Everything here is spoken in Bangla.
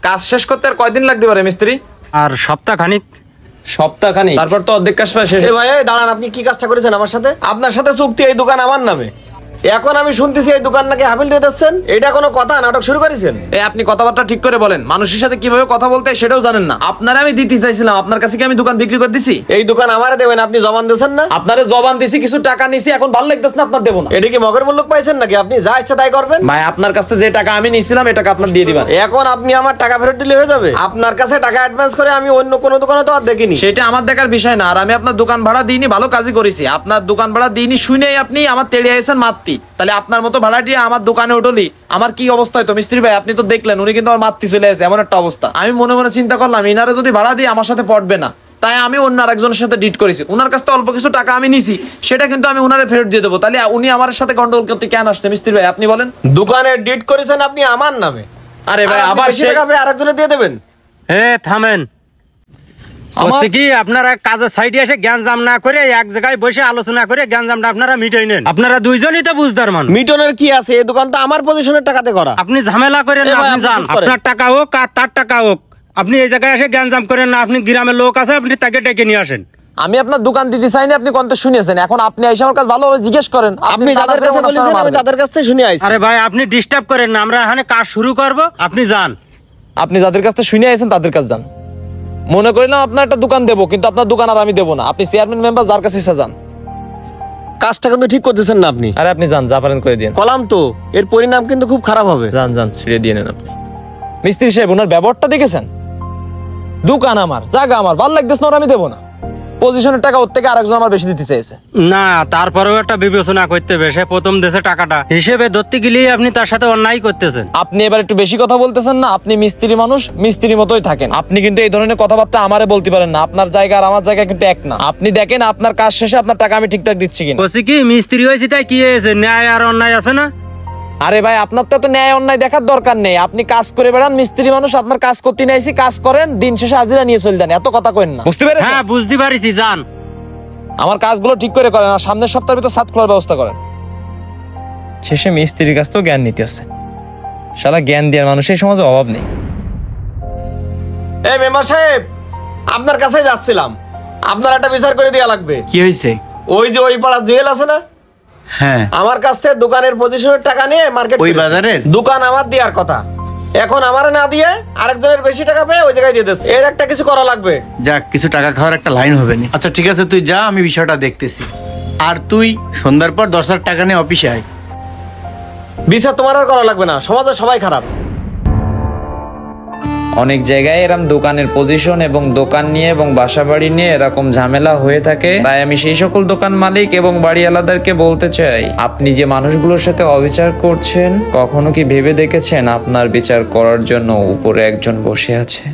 কাজ শেষ করতে আর কয়দিন লাগতে পারে মিস্ত্রি? আর সপ্তাহখানিক। সপ্তাহখানিক? তারপর তো অর্ধেক কাজ প্রায় শেষ। ভাই দাঁড়ান, আপনি কি কাজটা করেছেন আমার সাথে? আপনার সাথে চুক্তি এই দোকান আমার নামে, এখন আমি শুনতেছি এই দোকান নাকি হাবিল রে দিচ্ছেন। এটা কোনো কথা? নাটক শুরু করেছেন। আপনি কথাবার্তা ঠিক করে বলেন, মানুষের সাথে কিভাবে কথা বলতে সেটাও জানেন না। আপনারা আমি দিতে চাইছিলাম, আপনার কাছে কি আমি দোকান বিক্রি করে দিছি? এই দোকান আমারে দেবেন, আপনি জবান দিয়েছেন না? আপনারে জবান দিছি, কিছু টাকা নিছি, এখন ভালো লাগতেছে না আপনার দেবো না। এটা কি মগের মূল্য পাইছেন নাকি? আপনি যা ইচ্ছা তাই করবেন। ভাই আপনার কাছে যে টাকা আমি নিছিলাম এই টাকা আপনার দিয়ে দিবেন। এখন আপনি আমার টাকা ফেরত দিলে হয়ে যাবে? আপনার কাছে টাকা অ্যাডভান্স করে আমি অন্য কোনো দোকানে তো আর দেখিনি। সেটা আমার দেখার বিষয় না। আর আমি আপনার দোকান ভাড়া দিইনি, ভালো কাজই করেছি। আপনার দোকান ভাড়া দিইনি শুনেই আপনি আমার তেড়ে আইছেন মারতি। তাহলে আপনার মতো ভাড়াটিয়া আমার দোকানে উঠলি আমার কি অবস্থা হতো? মিস্ত্রি ভাই আপনি তো দেখলেন, উনি কিন্তু আমার মারতি চলে আসে, এমন একটা অবস্থা। আমি মনে মনে চিন্তা করলাম ইনারে যদি ভাড়া দিই আমার সাথে পড়বে না, তাই আমি অন্য আরেকজনের সাথে ডিট করেছি। উনার কাছ থেকে অল্প কিছু টাকা আমি নিছি, সেটা কিন্তু আমি উনারে ফেরত দিয়ে দেবো। তাহলে উনি আমার সাথে গন্ডগোল করতে কেন আসছে? মিস্ত্রি ভাই আপনি বলেন। দোকানে ডিট করেছেন আপনি আমার নামে, আরে ভাই আবার সে টাকা আরেকজনে দিয়ে দেবেন? থামেন। কি আপনারা কাজের সাইডে এসে জ্ঞানজাম না করে এক জায়গায় বসে আলোচনা করে জ্ঞানজামটা আপনারা মিটাই নেন। আপনারা দুইজনই তো বুঝদার মানুষ। মিটনের কি আছে? এই দোকান তো আমার পজিশনের টাকাতে করা। আপনি ঝামেলা করেন না, আপনি যান। আপনার টাকা হোক আর তার টাকা হোক, আপনি এই জায়গায় এসে জ্ঞানজাম করেন না। আপনি গ্রামের লোক আছে, আপনি তাকে ডেকে নিয়ে আসেন। আমি আপনার দোকান দিতে চাইনি, আপনি কোনটা শুনিয়েছেন। এখন আপনি এসে আমার কাছে ভালোভাবে জিজ্ঞেস করেন। আপনি যাদের কাছে বলেছেন আমি তাদের কাছ থেকে শুনে আইছি। আরে ভাই আপনি ডিস্টার্ব করেন না, আমরা এখানে কাজ শুরু করব, আপনি যান। আপনি যাদের কাছ থেকে শুনে আইছেন তাদের কাছে যান। মনে করিলাম আপনার একটা দোকান দেবো, কিন্তু আপনার দোকান আর আমি দেবো না। আপনি চেয়ারম্যান মেম্বার যার কাছে এসে যান। কাজটা কিন্তু ঠিক করতেছেন না আপনি। আরে আপনি যান, যা পারেন করে দিন। কলাম তো এর পরিণাম কিন্তু খুব খারাপ হবে। যান যান, ছিড়ে দিয়ে নেন আপনি। মিস্ত্রি সাহেব ওনার ব্যবহারটা দেখেছেন? দোকান আমার, জায়গা আমার, ভালো লাগতেছে না, ওর আমি দেবো না। পজিশনের টাকা ওর থেকে আরেকজন আমার বেশি দিতে চাইছে। না তারপরেও একটা বিবেচনা করতে হবে। সে প্রথম দেশে টাকাটা হিসেবে ধরতে গেলেই আপনি তার সাথে অন্যায় করতেছেন। আপনি এবার একটু বেশি কথা বলতেছেন না। আপনি মিস্ত্রি মানুষ, মিস্ত্রি মতোই থাকেন। আপনি কিন্তু এই ধরনের কথাবার্তা আমারে বলতে পারেন না। আপনার জায়গা আর আমার জায়গা কিন্তু এক না। আপনি দেখেন আপনার কাজ শেষে আপনার টাকা আমি ঠিকঠাক দিচ্ছি কিনা। বলছি কি মিস্ত্রি হয়েছি তাই কি হয়েছে? ন্যায় আর অন্যায় আছে না? আরে ভাই আপনার তো এত ন্যায় অন্যায় দেখার দরকার নেই। আপনি কাজ করে বেড়ান, মিস্ত্রি মানুষ, আপনার কাজ করতে নিয়েছি, কাজ করেন, দিন শেষে হাজিরা নিয়ে চলে যান। এত কথা কইন না, বুঝতে পেরেছেন? হ্যাঁ বুঝতে পারিছি, যান। আমার কাজগুলো ঠিক করে করেন, আর সামনের সপ্তাহের ভিতর ছাদ খোলার ব্যবস্থা করেন। শেষে মিস্ত্রির কাছ থেকেও জ্ঞান নিতে হচ্ছে। সারা জ্ঞান দেওয়ার মানুষের সমাজে অভাব নেই। এই মেম্বার সাহেব, আপনার কাছে যাচ্ছিলাম, আপনার একটা বিচার করে দেওয়া লাগবে। কি হয়েছে? ওই যে ওই পাড়া জুয়েল আছে না, হ্যাঁ, আমার কাছ থেকে দোকানের পজিশনের টাকা নিয়ে মার্কেট ওই বাজারের দোকান আমার দেওয়ার কথা, এখন আমারে না দিয়ে আরেকজনের বেশি টাকা পেয়ে ওই জায়গায় দিয়ে দিচ্ছে। এর একটা কিছু করা লাগবে। যাক, কিছু টাকা খাওয়ার একটা লাইন হবে না। আচ্ছা ঠিক আছে, তুই যা, আমি বিষয়টা দেখতেছি। আর তুই সন্ধ্যার পর 10,000 টাকা নিয়ে অফিসে আয়। বিচার তোমার আর করা লাগবে না, সমাজে সবাই খারাপ। অনেক জায়গায় এরকম দোকানের পজিশন এবং দোকান নিয়ে এবং বাসা বাড়ি নিয়ে এরকম ঝামেলা হয়ে থাকে। তাই আমি সেই সকল দোকান মালিক এবং বাড়িওয়ালাদেরকে বলতে চাই, আপনি যে মানুষগুলোর সাথে অবিচার করছেন, কখনো কি ভেবে দেখেছেন আপনার বিচার করার জন্য উপরে একজন বসে আছে?